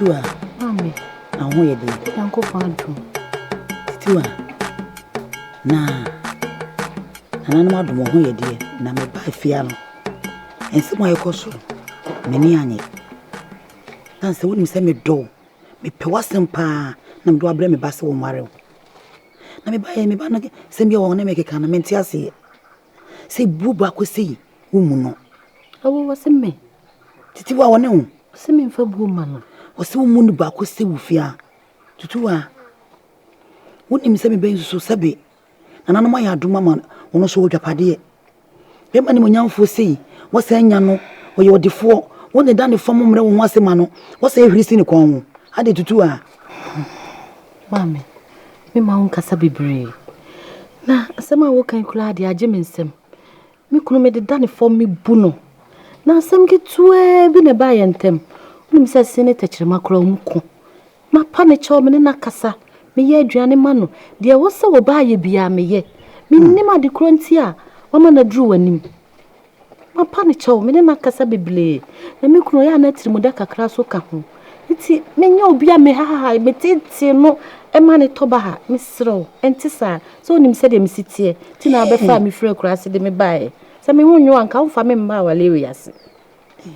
Tutua. Mami. Na ho ye de. Yanko fantu. Tutua. Na. Nana no adom ho ye de na me ba afia no. Ense mo ayekoso. Meni anye. Dan se woni se me do. Me pe wasem pa na me do abre me ba se wo mare. Na me ba na se bia wo na me keka na me ntia se. Se bubu akosi wo mu no. Awo wasem me. Titi wa wona hu. Se me mfa bu ma no. Wose wo mu no ba akosi wo fia. Tutua. Woni mi se me ben so sabe. Nana no ma ya adoma ma wono so odwapade. Be ma ni mo nyamfo sei. Wose anya no oye odifo. Wone dan ne fam mre wo ho asema no. Wose ehirisi ne kon ho. Ade tutua. Mami. Me ma won kasa bebre. Na asema wo kan kula de age me nsem. Me kunu me de dan fam me bu no. Na asem ke tuwe bi ne ba yentem. Woni se sene techirema kura umko. Ma pa ne cho me ne na kasa. Me ye aduane ma no. De wo se wo ba ye bia me ye. Me nima de kronti a wama na dru wanim. Ma pa ne cho me ne na kasa beble. Na me kunu ya na tirimu da kakra so ka ho. Iti me nya obi a me ha me tete no e ma ne toba ha me sro enti sa so nim se de me sitie ti na be fa me frɛ kura se de me bae se me hunyo anka wo fa me mba wale we yase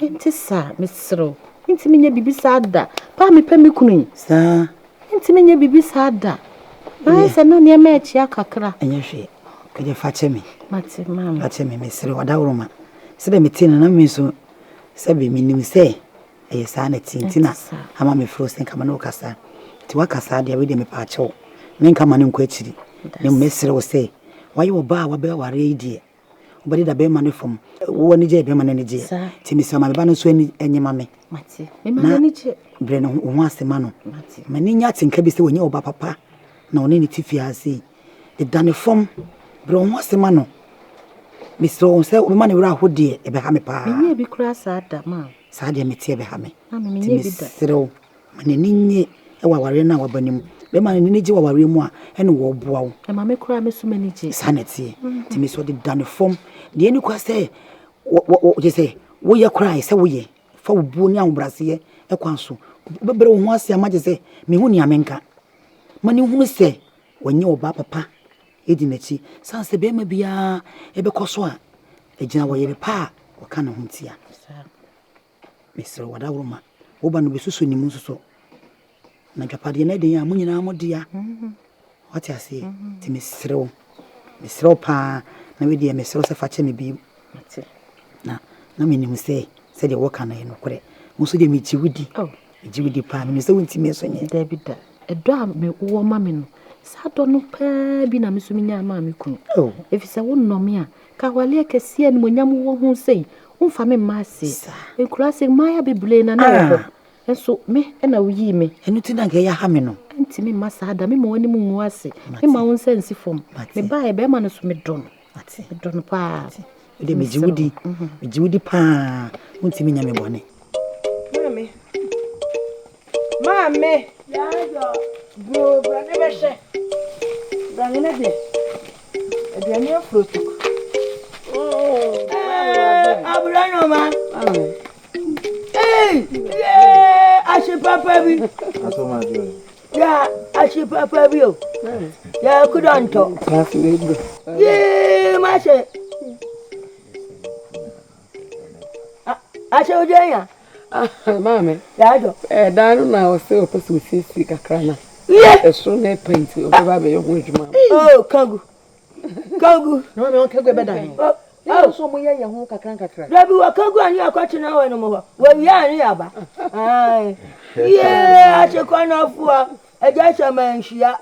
enti sa me sro enti me nya bibi sa da pa me pa me kunu Sa enti me nya bibi sa da na se na ne ma echi akakra enya hwe kede fa chemi mate mama fa chemi me sre wada woroma se de me tin na me so se be me nim se eye sa na tintina ama me frozen kama no kasa ti wakasa de we de me pa chew me nka mane nko achiri ne mesre wo se waye wo ba wa be ware idie obadi da be mane fom wo ni je be mane ni je ti mi se ma be ba no so ani enyima me mate me mane ni je bre no wo asema no mane nya tinka bi se wo nya oba papa na oni ni tifi ase de dane fom bre wo asema no mi so se wo mane wura hodie e be ha me pa me nya bi kura sa da ma sa de me tie be ha me me nya bi da sero mane ni nye e wa ware na wabanim be mane ni je wa ware mu a ene wo boa wo e ma me kura me so mani je sanity ti mi so de dane fom de ni kwa se wo je se wo ye kura se wo ye fa wo bu ni anbrase ye e kwa so bebere wo ho ase ama je se me hu ni amenka mane hu se wonye oba papa edi nachi san se be ma bia e be koso a e gina wo ye pa wo kana hu ntia misro wada wuruma wo ba no be susu ni mu susu na dwapade na de ya mu nyina mo dia wati ase ti misro pa na we de misro se fa che me bi na me nim se de wo kana ye no kore muso de mi jiwudi jiwudi pa me se wonti me so nye David edo a me wo ma me no sa do no pa bi na me so me nya ma me kunu efisa wo no me a ka wale kese ni monyam wo hu sei umfa me ma se ekura se maya bibule na na enso me na wuyi me enu ti na ga ya ha me no enti me ma sa da me ma wani mu nwu ase me ma won sense fom me ba e be ma no so me don pa de me jiwudi pa unti me nya me bone mame ya jo go bra ne be she bra ne de aduane afrotu Abrano man. Ashe papa bi. Asoma jo. Ya, ashe papa bi o. Ya kudanto. Ye, mashe. Ashe ojenya. Mame. Ya do. Danu na o se o pesu sisi kakra na. Ye. Eso na paint o ba be yo ho adwuma. Oh, kangu. No me on kagwe bedan. Oh, so mo ye ho kakra. Dabi wa kangu ani akwati na we no mo. Wa wi ani aba. Ai. Ye, ashe kwana afua. Eja sha manhia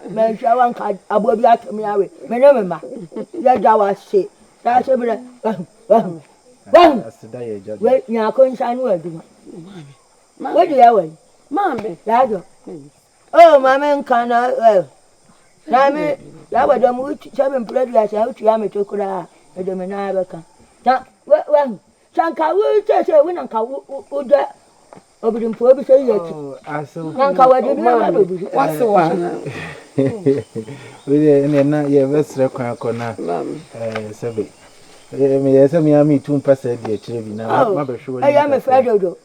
wanka abo bi akemi awe. Me no me ma. Ya da wa se. Ya se bi Wah. Asida ye jaji. We nya ko nsa nu aduma. Mame. We do ya we. Mame. Ya do. Oh, mame nka na na me ya we do mu chabe mpre dia sha utu ya me tokura. E do me na abeka. Ta we chanka we che we na nka wo da obiri mpo obi se ye ti. Oh, aso. Na nka we do na ba do. Wase wa. We de na ye vesre kwa akona. Sebe. Me yes me am 2% de chire bi na ma be hwe. I am a fedodo.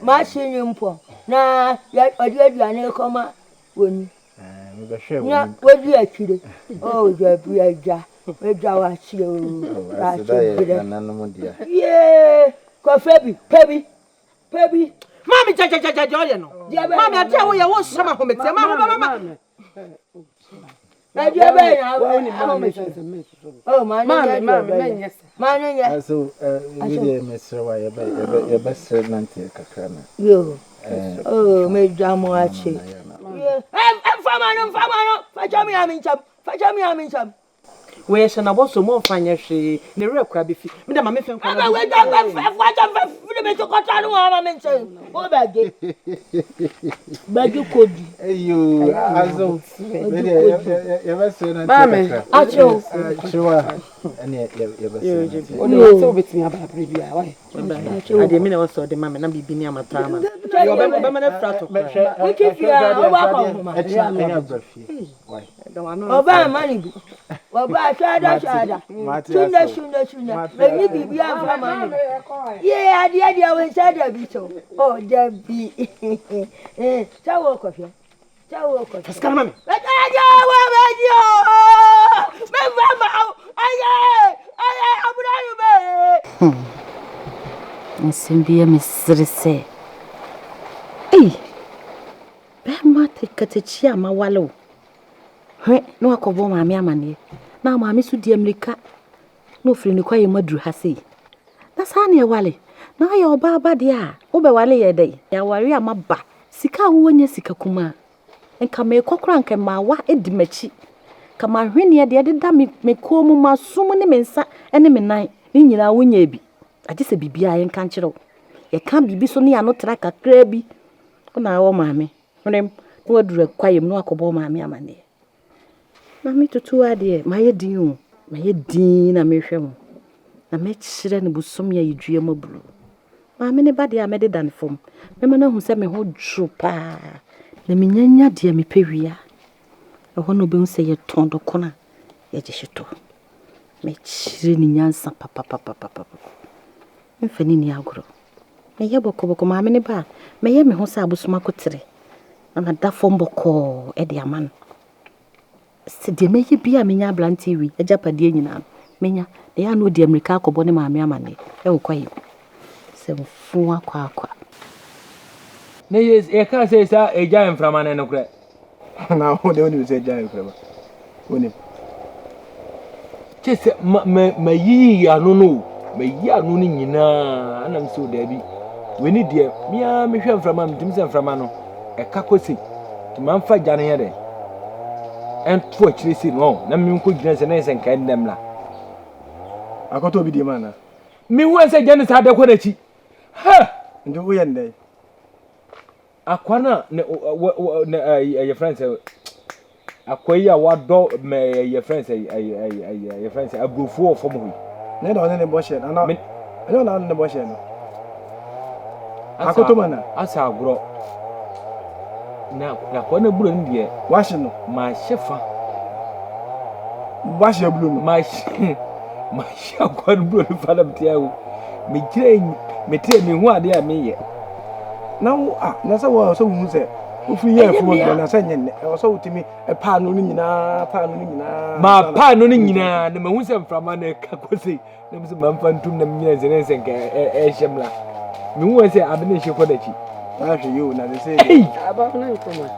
machine impo na ya odi aduane koma woni me be hwe na wodi akire oh jabi aja eja wa chire o ra chire nananom dia ye ko pebi Mami ja oye no. Mami ade wo ye wo sama homete. Mama. na dia be na oh man manya so we dey mesre wa ye be sre nante kakra na yo oh me jamo achi fama no facha mi amincham We she na boso mo fanya hwe. Ne rekwa be fi. Me da mama fe nkwa. Mama we don facha me to kota no mama menche o bagi kodi ayo azo we dey ye be sre nante kakra acho chiwa ani ye be sre O no so betimi aba bia why. Ade me na wo so de mama na bibi ni amata ama. Yo be na frato. we kifia o ba ko ma why oba mani bi oba shada tunda me bibi afa mani ye ade we shada bi so oh debi chawo kofia Paskal mami. aja wa bajo me mama aye abura yu be Nsimbia misrese. Bema tekatechia mawalo. No akobo maami amane. Na maami su di Amerika. No firi ni kwa ye madru ha sei. Na sane ye wale. Na ye oba aba dia. Wo be wale ye dai. Ya wari amaba. Sika wo nya sika kuma. Enka me kokora nka mawa edimachi. Kama hwene de da me komu masum ne mensa ene me nan. Ni nyina wo nya bi. Ade se bibia ye nka nkyerɛw. Ye ka bibi so ne ano tra kakra bi. Ona wo maami. Honem no adura kwayem no akobo maami amane. Mami tutu ade maye din na mehwe mo. Na me kyerɛ ne busom ya yidua mabulu. Maami ne bade amede dan fom. Me mana hu se me ho dwo pa. Na menyanya de me pewia. Ɛhɔ no be hu se ye tondo kona. Ye gyehyeto. Me kyerɛ ni nyansa papa. Mfani ni agoro. Me ye bokoboko maami ne ba. Me ye me ho se abusoma kotere. Na da fom boko e de aman. Se de meye bia menya blanti wi agapade nyina menya de ya no de Amerika akobo ne maami amane e wo kwaye se mfu akwa ne ye ka se sa eja enframa ne no kra na ho de oni se ja enframa oni chese mayi anu no mayi anu ni nyina anam so da bi weni de mia me hwe enframa mtim se enframa no e ka kosi ti manfa jane ye de en to chirisi no na mi nko gina se na se nka ndem la akoto bi di mana mi wo se jane sa da ko na chi ha ndu wo yende akwana ne your friends akwai ya wado me your friends your friends abufu of from hu ne da ne bo she na me na ne bo she no akoto mana asa agro na kwana buru ndie washi no ma shefa washi buru no ma she kwana buru fala mtiawo me gire me tre me hu ade a me ye na na sa wo so hu se ofu ye fu na sa nyenne o so utimi pa no ni nyina ma pa no ni nyina na me hu se mframa na ka kosi na me se mamfantum na me nyina zene se nka shemla me hu se abene she kodachi na hwe yo na se Aba na nkoma.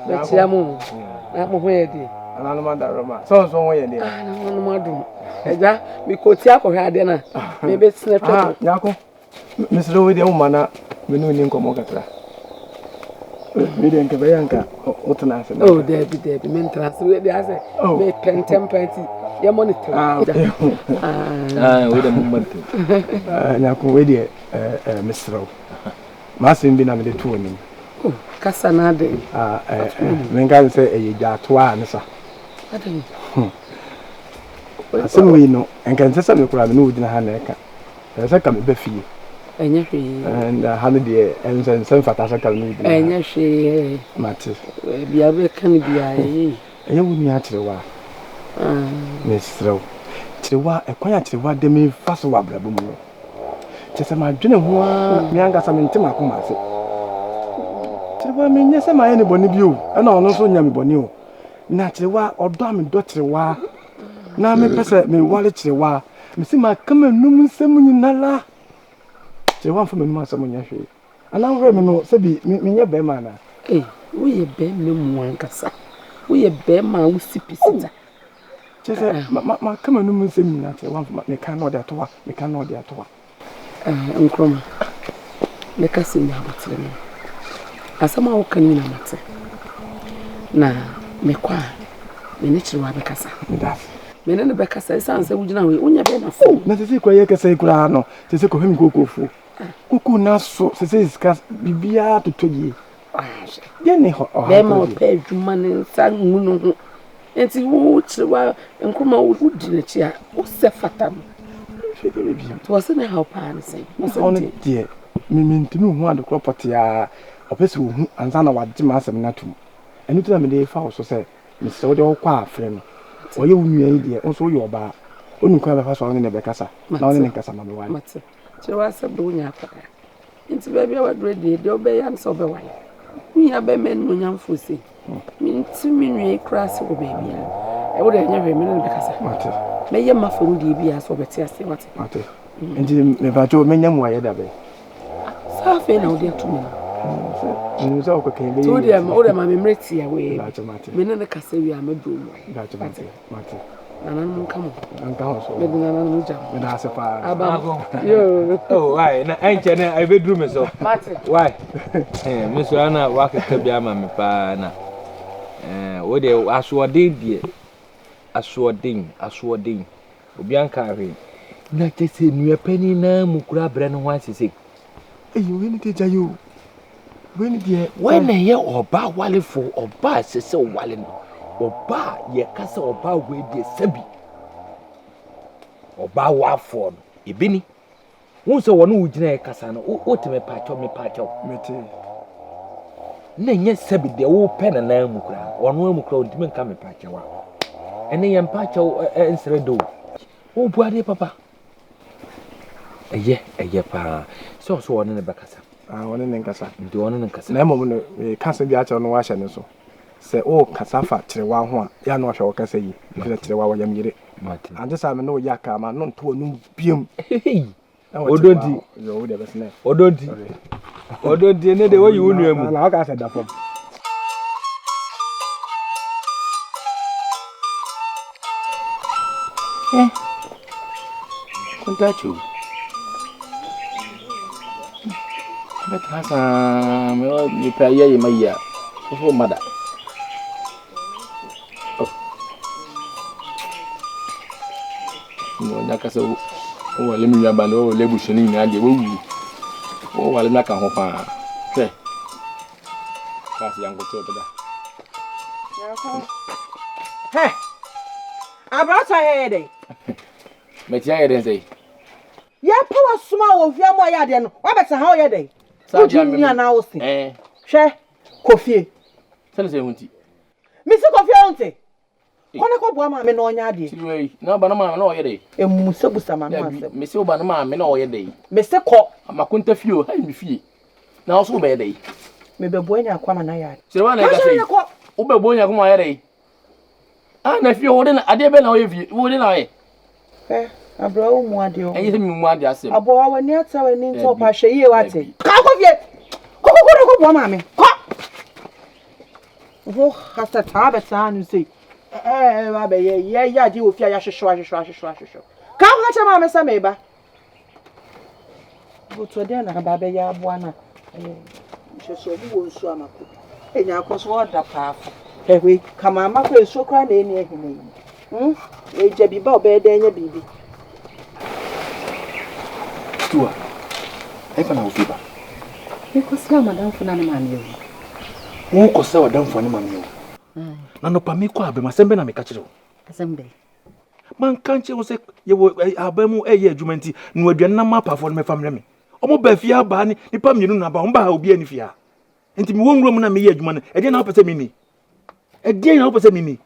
Betia mu. Na mo hoye di. ana no manda roma so hoye di Na no madum. Eja mi koti akohwe ade na. Me be sine twa. nyako misro we di o mana me no ni nkomo kakra me de nke bayanka utna ase Oh debi me ntrase we di ase. Me pentem party. Ye monitor. we de moment nyako we di misro masim bi na me de tuo ni Kasa na de. me ngan se e ja to a ne sa Ade. asem we no enkan se me kura me no udina ha na eka se ka me ba fie Enye hwe. and ha ne de ensen fata sa ka me udina Enye hwe. mate Bia be kan bia yi. enye wo ni atrewa misro trewa e kwanya trewa de me fa so wa brabo mu Chese ma dwene ho a me angasa me ntem akoma ase. Tirewa me nyese ma ye ne boni bi o. E na ono so nya me boni o. Na tirewa odo am do tirewa. Na me pese me wale tirewa. Me si ma kama num nsem nyinala. Tirewa mfa me num asem nya hwe. Ana wure me no se bi me nya be ma na. Wo ye be me mu ankasa. Wo ye be ma wo sipisita. Chese ma kama num nsem nyina tirewa mfa me kan no de atowa. Me kan no de atowa. Nkroma. Me ka se nya botre me. Asama wo kan ni na mate. Na me kwa me ne chirewa be kasa. Me ne be kasa sanse wo gina we onya be na fo. Na sisi kwa ye kasa ikura no. Sisi ko hemi kokofo. Kuku na so sisi sika bibia totoye. Ye ne ho. Be ma o pe adwuma ne nsa ngunu ho. Enti wo chirewa nkroma wo di ne chi a wo se fatam. To was in a help and say, on dear, Mintinu, who had the property, a person who and son of what Jimas and Natum. And you tell me the foul so say, Mr. Odo Qua friend, or you knew idea, also your bar, only quite a person in the Becassa, not in the Cassama. So I said, Bunya, into baby, I would ready, the obey and sober wine. We have a man when young fussy. Mean 2 minutes crass or baby. I would have never been in the Cassa. May your muffin be as over Tiasi what? And never told me young way that way. Safi now, dear to me. You so okay, told them all the mammy Mretty away. Men in the Cassa, we are not doing. And I'm coming. I'm coming. Maybe That's a fire. Oh, why? Ain't I bedroom so. Why? Miss Anna, walk a cabiama, me pana. What they assuading, dear. Assuading. Bianca, not to say near penny now, Mukura Brennan wants to say. You win it, you. When a year or bar wally for or bar says so walling. Or bar ye castle or bar with the sebi. Or bar wa for a binny. Once a one who deny Cassano, what me patch of me patch of me. Nay, yes, sebi the old pen and Mukra, or no Mukra didn't come a patch of. And they patch and Seredo. Oh, boy, papa. A year, pa. So one in the Bacassa. I want in Cassa. Do one in Cassa. Nemo, can't be out on wash and so. Say, oh, Cassafa, Chihuahua, Yano shall can say, if the Chihuahua yam yet. And this I know Yaka, man, not to a new beam. Oh, don't you would ever snap. Oh, don't you? Oh, don't you know the way you would know? Like I said, that from. Contact you. But has you pay ye, my year. Oh, mother. No, Nakaso. Oh, let me have an old label shooting. I give you. Oh, I'll not come home. Say, that's young to that. Hey, I brought her headache. Make your head and say, Ya power small of your moya then. What better how your day? So, Jimmy and I was saying, share coffee. Tell us, Mr. Coffee, auntie. Koneko bua ma me no nya de. Tiwe, na ba na ma na oyede. Emusa busa ma no asem. Me se oba na ma me na oyede. Me se ko. Amakunta fio, ha mi fie. Na oso be de. Me be bo nya kwa ma na ya. Sire wa na ka sei. O be bo nya kwa ma ya de. Ah na fie wo de na ade be na oye fie. Wo de na oye. Abro mu ade o. Enye se mi mu ade asem. Abo wa ni ata wa ni nto pa hwe ye wate. Ka ko fie. Ko bua ma me. Ko. Wo hasta ta be ta nu sei. Wa be ye ya di ofia ya hwehwe. Ka ho cha ma me sa me ba. Bo to de na ba be ya aboa na. Hwehwe bu wo nsu amako. Enya akoso oda pa afo. Ehwe kama amako eso kra na eni ehime yi. Eje bi ba obe de nya bibi. Tua. Efa na ofiba. Niko sala madam funa na mami yo. Wo ko sala madam funa na mami yo. Na no pa me kwa abe masembe na me ka kire. Asembe. Man kanche wo se ye wo abamu eye adwuma nti no aduan na mapa fo no me famle me. Omo ba fia ba ni nipa mienu na ba omo ba obi ani fia. Nti me wonwura mu na me ye adwuma no. E de na opese me ni. E de na opese me ni.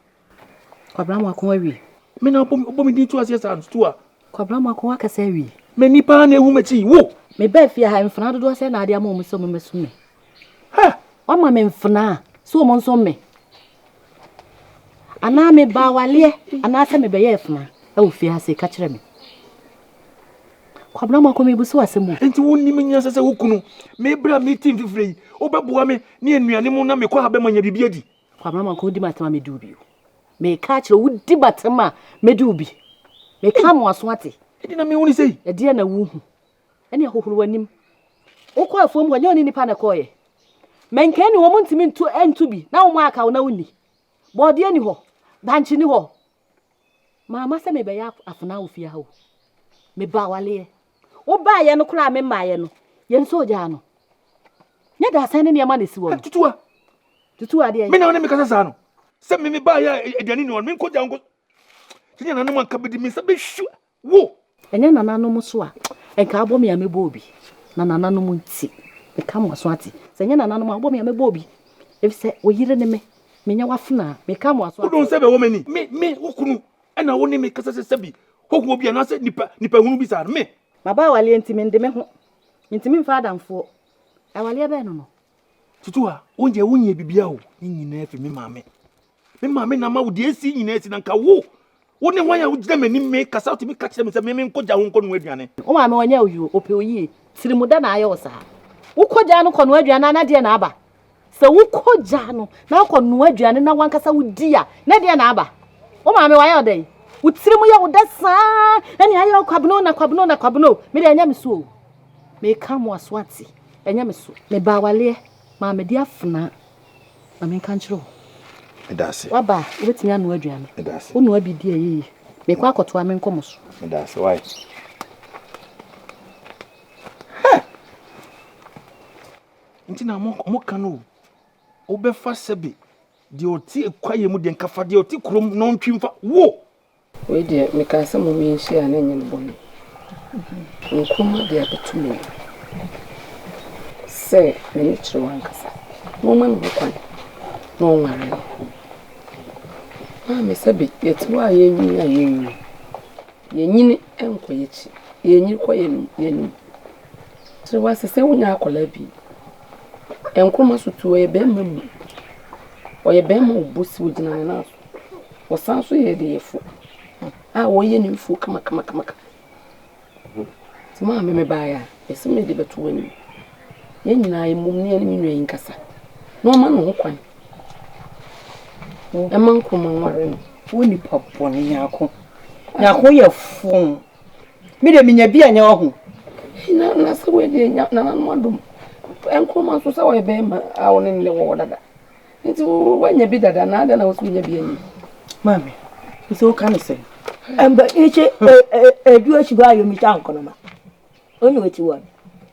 Kwabra mu akon awi. Me na obo me din tu ase sa tua. Kwabra mu akon akase awi. Many pan a woman see wo. Me be fear ha mfna do se na ade ama mo so mo mesume. Ha! O ma me mfna so mo nso me. Ana me ba wale ana se me be ye fna. E wo fie ha se ka kire me. Kwabna ma ko me busu asemu. Enti wonni me nya sese wokunu. Me bra meeting fifrei. Obeboa me ne anuane mu na me kwa habe manya bibia di. Kwabna ma ko di matama me du bi. Me ka kire wo di batama me du bi. Me ka mo aso ate. Edi na me woni sei. E dia na wu hu. Ene ahohoro wanim. Wokọ afom kwa nyoni nipa na koye. Menke ni wo muntimi ntu entu bi. Na wo mu aka wo na woni. Bode ni ho. Banchi ni ho. Mama se me be ya afuna wo fie ha wo. Me ba wale. Wo ba ye no kura me maaye no. Ye nso oja no. Nya da san ne ma na si wo. Tutua. Tutua de. Me na wona me kasa sa no. Se me ba ya aduane ni won me nko ja nko. Tinya na no anka bedi me se be hwu. Wo. Enye nananom so a. Enka abo me ya me bobi. Na nananom nti. Me ka mo so ati. Se enye nananom abo me ya me bobi. Efise wo yire ne me. Me nya wafuna. Me ka mo so ati. Wo don se be wo mani. Me wokunu. Ena wo ni me kasa se bi. Hoku obi na se nipa hunu bi sa me. Baba wale ntimi ndeme ho. Ntimi mfa adamfo. Awale be no no. Tutua, onje wonye bibia o. Nyina efi me maame. Me maame na ma wo de esi nyina esi na nka wo. Wo ne hwan ya wo gida mani me kasa o timi ka kire me se me nko ja ho nko no aduane. O maame wonya oyu ope oyi. Sirimuda na aye wo sa. Wo koja no kono aduane na de na aba. Se wo koja no na kono aduane na wankasa wo dia na de na aba. O maame wa ya odai. Utirimu ya udasa eni ayo kwabno me de anya meso me ka mo aswati enya meso me ba wale ma me dia funa ma me kan kiro Edase waba obetimi anu aduane Edase onu abidi ayi me kwa akoto ame nkomo so Edase why Ntina mo kanu obefa sebe de oti ekwaye mu de nkafa de oti krom no ntwimfa wo we de me ka se mo mi nshi a na nyen bonu nkuma de abetume se me ni chiro wankasa mo ma no kwan no nware ma me sebe yetu a yenyi yenyini enkoyechi yenyi koye yenyi so wase se wonya akola bi enkuma sotu e be mamu oye be ma obosi wogina na so wosan so ye de yefo woye ni mfu kama Tima me baya esi me de beto wani ye nyina ye mum ne ani minwa yinkasa no ma no ho kwan e man ko man ware no woni papone nyako ye fun mi de minya bia nya ho na se we de nya na no adum enko man so se we be ma awone ne wo dada nti wanya bi dada na ada na wo so nya bia ni mami so kan se Amba ichi eduo shiba yo mi chan kono ma. Onu weti wa.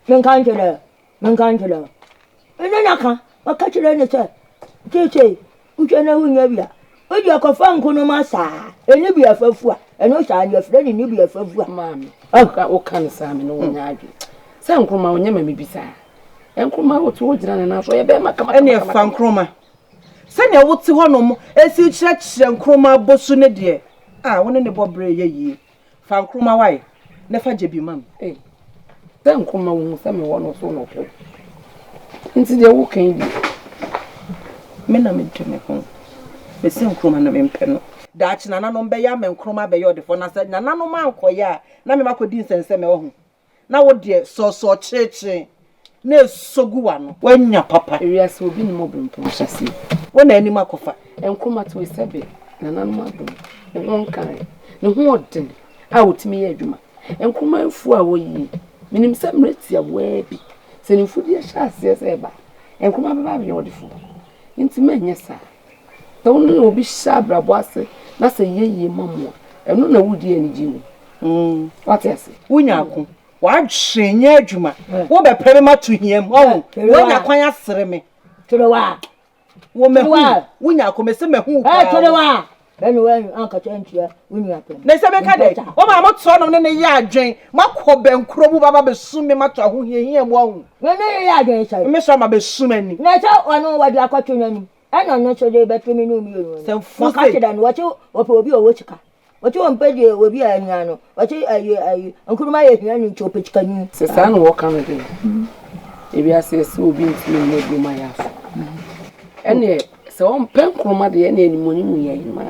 Men kan jela. Ena naka, wakachira ne se. Cheche, uche na hunya bia. Odi akofa nkono ma sa. Eni bia fafua. Eno sha ni afre ni bia fafua. Mami. O kan sa me no nya adu. Se nkroma onye ma me bisa. Enkroma wotu wo gina na so ye be makama. Ene fa nkroma. Se ne wote ho no mo esi chira nkroma bosu ne de. Wone ne bobre ye yi. Fa nkroma wai. Ne fa jebi mam. Se nkroma wo se me wo no so no ko. Nti de wo kan bi. Me na me ntwe me ho. Me se nkroma na me mpe no. Da chi na nanom be ya me nkroma be yo de fo na se na nanom ankoya na me makodi nsense me wo ho. Na wo de so cheche. Na esogu wa no. Wanya papa. Area se obi ni mo brumpo hyase. Wo na anim akofa. Nkroma to sebe na nanom adum. Ne ho kan. Ne ho odin. Wotimi ye adwuma. Nkroma afu a wo yi. Minim se mreti awa bi. Se ni fudi hyase se ba. Nkroma baba bi odifo. Nti menye sa. To no obi shabra boase na se yeye mamu. Eno na wudi ani jimu. What yes? Wunya ako. Wa hwenye adwuma. Wo be pere ma to hiam. Wo nya kwan asere me. Toro wa. Wo me hu. Wunya ako me se me hu. Toro wa. Beni wen anka chantia wunya pe. Ne se me ka de. Wo ma moto no ne ye adwen. Makọ be nkro bu baba be sumi mato ho hiam wo. Me ne ye adwen sai. Me so ma be sumani. Na cha onu wadi akwato nyani. Ana no so de be tumi no mi yo. Se fu ka che da no wacho ope obi owo chika. What you want pay will be a yano. What you uncle my hand to pitch can Se saa na wɔka no de. Ebi ase se obi ntimi na egu ma yafa. Ɛne se wɔn pɛn kroma de ɛne animoni mu yɛ ma.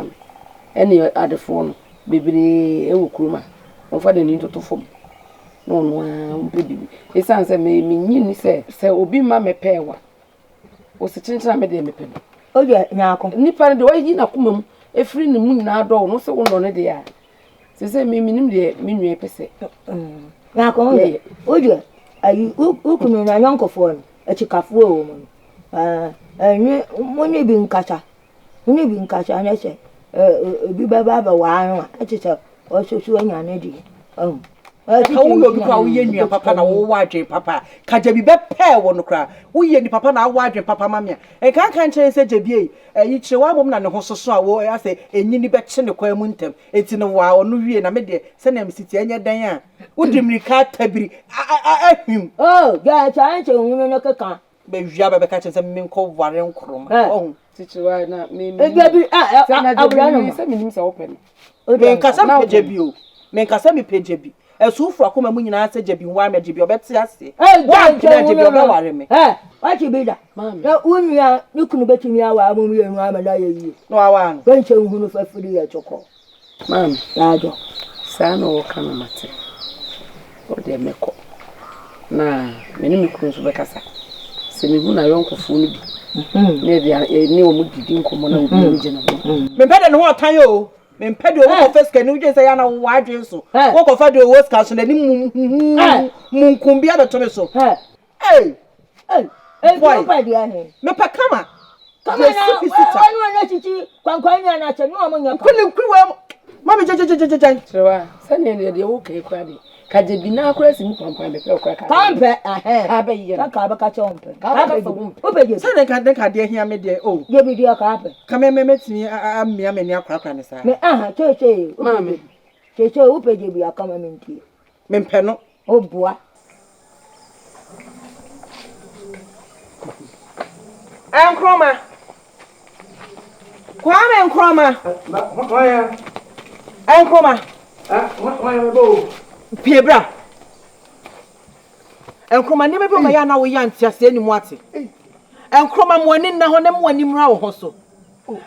Ɛne adefo no bebree ɛwɔ kroma. Wɔfa de ni toto fom. No no a bibi. Esan se me nyi ni se obi ma mepɛ wa. O se chinchina me de mepɛ. O de nyaako. Nipa no de wɔyi na koma mu efiri ne mu nyina dɔ no se wo no ne de ya. Se me minim de me nua pese. Nyaako o de ayi ukunu na nyankofo no ekikafo o mu. Enwe monye bi nkacha. Monye bi nkacha na se obi baba ba wa anwa echiche o soso anya na di. Ka wo yo bi kwa wo ye nua papa na wo wadwen papa ka je bi be pɛ wo no kra wo ye ni papa na wo wadwen papa mamia kan kire se je bi yi kire wa bom na ne ho soso a wo ase enyi ni be kye ne kwa mu ntem enti no wa ono wie na me de se na mesiti anya dan a wo dimrika tabiri ahwim ga cha anche hunu no keka be wia be ka kire se me nko ware nkrom oh Tichiwa na me ga bi abura no se minim se open me nkasa me je bi o me nkasa me peje bi esufu akoma mu nyina ase je bi wa me je bi obeti ase ga je bi obeware me wa chi bi da na unua nikunu betimi awa amu yenu amada ye no awa no benche hunu fafiri ya choko mam yajo saa na wo kana mate o de meko na me ni mikunu so bekasa se me hu na yonkofo no bi na dia ni o mu didi nkomo na obi nje na me pede no ho tan yo me pede o ko feska ni uje se ya na wo adwen so wo ko fa de o ska so na ni mu nkumbi abeto so boy pa dia ni me pa kama na wanu na chichi kwankwanya na che no mo nya kuni wa mama je trewa sane ne de wo kai kwa de ka je bi na akura si mu kwankwan be pe okura ka kampe ka be ye ka ba ka chompe ka be so o be je sane ka de hia me de o je bi dia ka be ka me metimi amia me ni akwa ne sa me che mama che o be je bi aka ma minti me mpe no o bua Nkroma Kwame Nkroma Nkroma bo Piebra Nkroma ni me be ma ya na wo ya ntiase ni mu ate Nkroma mo ani na ho ne mo ani mra wo ho so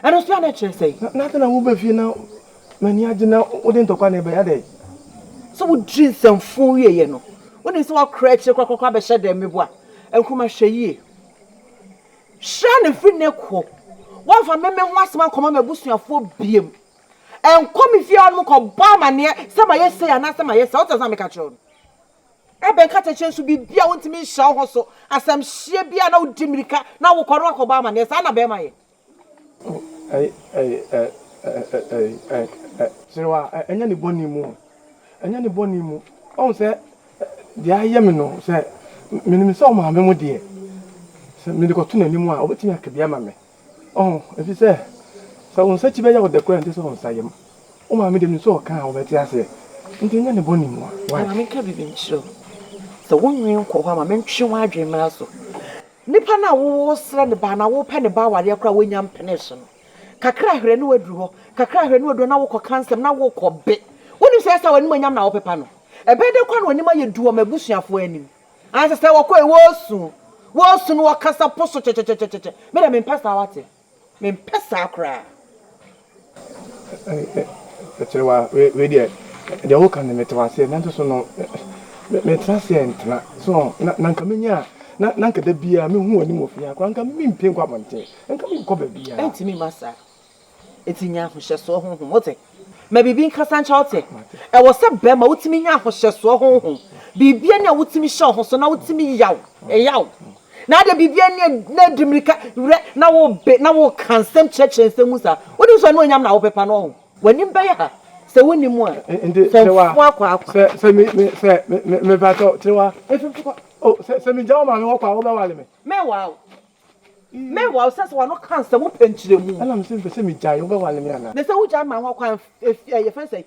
eno so na kire sei na na wo ba fie na mani agina wo de ntokwa na be ya de so wo drin samfu wie ye no wo ni so wa kra kire kwakwa be hye dem bo a Nkroma hwe yie Shane free ko. One for me was man come me busuafo biem. Enkom fie on ko ba mane se ma yesi ana se ma yesi what am make atro. E ben ka teche so bibia wontimi hya ho so asam hye bia na wodimirika na wo koro ko ba mane sa na be ma ye. Sewa enya ni boni mu on se dia ye me no se minimi so ma me mu de me ko tuna ni mu a obetimi akabia ma me efi se on se chibe ya wo de kwa nti so on sayem o ma me de ni so kan obeti ase nti nya ne boni mu wa ma me ka bibi nchiro se wonwen ko ho ma me ntwe wa adwen mra so nipa na wo sra ne ba na wo pe ne ba ware akra wonya mpene so no kakra hwere ne waduru ho kakra hwere ne waduru na wo ko kansem na wo ko be woni se sa wani manyam na wo pepa no ebe de kwa no wani ma ye duo mabusuafo anim anse se wo ko e wo su no wakasa poso che me da me pesa wate me pesa akra Sewa we de wo kan me tawase na so no me transient na so na nka menya na nka da bia me hu ani mo fia kwa nka me mpin kwa bonte nka me ko ba bia entimi masa etinya ho hyeso honhom wote ma bibi nkasa ncha wote e wo se be ma wotimi nya ho hyeso honhom bibia ne wotimi hye ho so na wotimi yaw na de bibia ne na dimrika re na wo be na wo kansem church nsem sa wodi so na onyam na wo pepa no wani mba ya se woni mu a ende se me bato trewa se me jaw ma me wo kwa wo ba wale me mewa se wa no kansem wo penchire mu ala me se me jai wo ba wale me ana ne se wo ja ma wo kwa ye fe se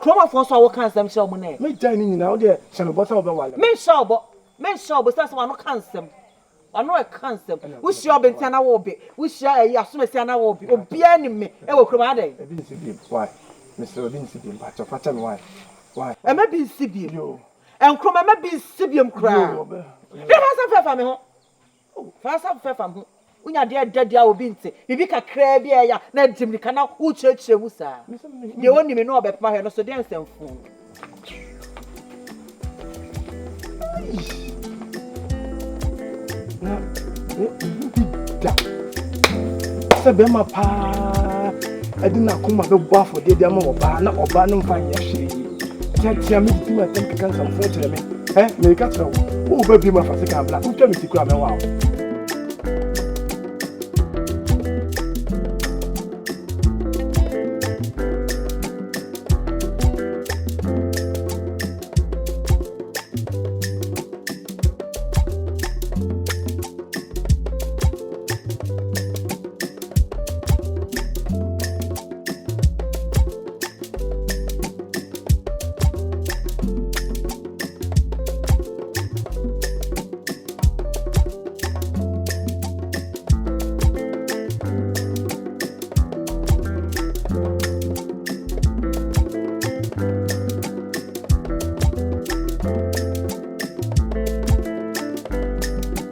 kroma fo so wo kansem hye mo na me jai ni nyina wo de se no bo sa wo ba wale me shobo se wa no kansem ano e kansem wo hye obenti na wo be wo hye asomesi na wo be obi ani me e wo kroma ade e bi se bi why Mr. Odin Sibium, Pacha, why? I may be Sibium. Yo. And come, I may be Sibium cry. Fast up from home. Fast up from home. When you're dead, daddy, I will be say, if can crab ya, not Jimmy cannot who church you, sir. You won't even know about my hair, so dance and phone. Sabema pa, I did not come at the bar for the demo or bar, not or bar, no fine. Tell me to think I can some phone to me. Eh, make a trouble. Oh, baby, my first black. Who tell me to grab a wow?